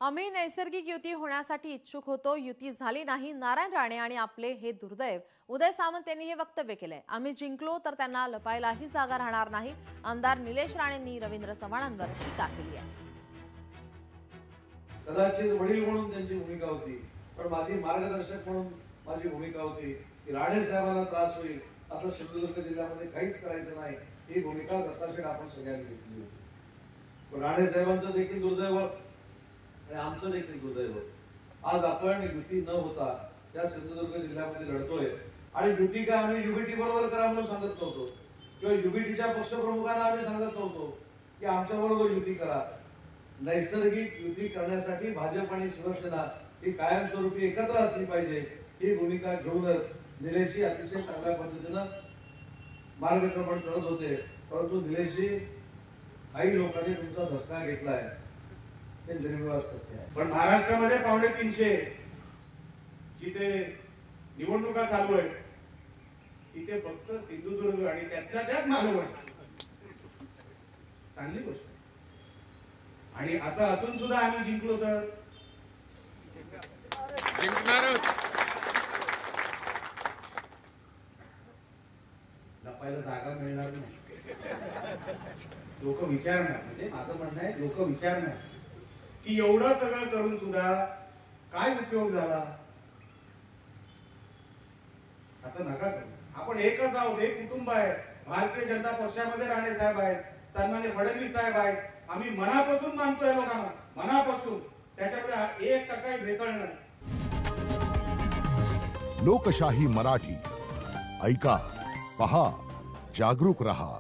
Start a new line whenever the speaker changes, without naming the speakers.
आम्ही नैसर्गिक युती होण्यासाठी इच्छुक होतो, युती झाली नाही। नारायण राणे आणि आपले हे दुर्दैव। उदय सामंत यांनी हे वक्तव्य केलंय। आम्ही जिंकलो तर त्यांना लपायलाही जागा राहणार नाही। आमदार निलेश राणेंनी रवींद्र चव्हाणांवर टीका केली आहे।
कदाचित वडील म्हणून त्यांची भूमिका होती, पण माझी मार्गदर्शक म्हणून माझी भूमिका होती की राणे साहेबांना त्रास होईल असं सिंधुदुर्ग जिल्ह्यामध्ये काहीच करायचं नाही, ही भूमिका दत्ताशेठ आपण सगळ्यांनी घेतली होती। राणे साहेबांचं देखील दुर्दैव आणि आमचं देखील दुर्दैव। आज आपण युती न होता त्या सिंधुदुर्ग जिल्ह्यामध्ये लढतोय आणि युती काय आम्ही युबीटी बरोबर करा म्हणून सांगत नव्हतो किंवा युबीटीच्या पक्षप्रमुखांना आम्ही सांगत नव्हतो की आमच्या बरोबर युती करा। नैसर्गिक युती करण्यासाठी भाजप आणि शिवसेना ही कायमस्वरूपी एकत्र असली पाहिजे, ही भूमिका घेऊनच निलेशजी अतिशय चांगल्या पद्धतीनं मार्गक्रमण करत होते। परंतु निलेशजी काही लोकांनी तुमचा धक्का घेतलाय, ते निर्विवाद सत्य आहे।
पण महाराष्ट्रामध्ये 350 जिथे निवडणुका चालू आहेत तिथे फक्त सिंधुदुर्ग आणि त्यातल्या त्यात मालवण चांगली गोष्ट आहे। आणि असं असून सुद्धा आम्ही जिंकलो तर लपायला जागा मिळणार नाही। लोक विचारणार, म्हणजे माझं म्हणणं आहे लोक विचारणार की एवढं सगळं करून सुद्धा काय उपयोग झाला। असं नका करू। आपण एकच आहोत, एक कुटुंब आहे। भारतीय जनता पक्षामध्ये राणे साहेब आहेत, सन्माननीय फडणवीस साहेब आहेत। आम्ही मनापासून मानतोय लोकांना, मनापासून। त्याच्यामध्ये 1% भेसळ नाही।
लोकशाही मराठी ऐका, पहा, जागरूक रहा।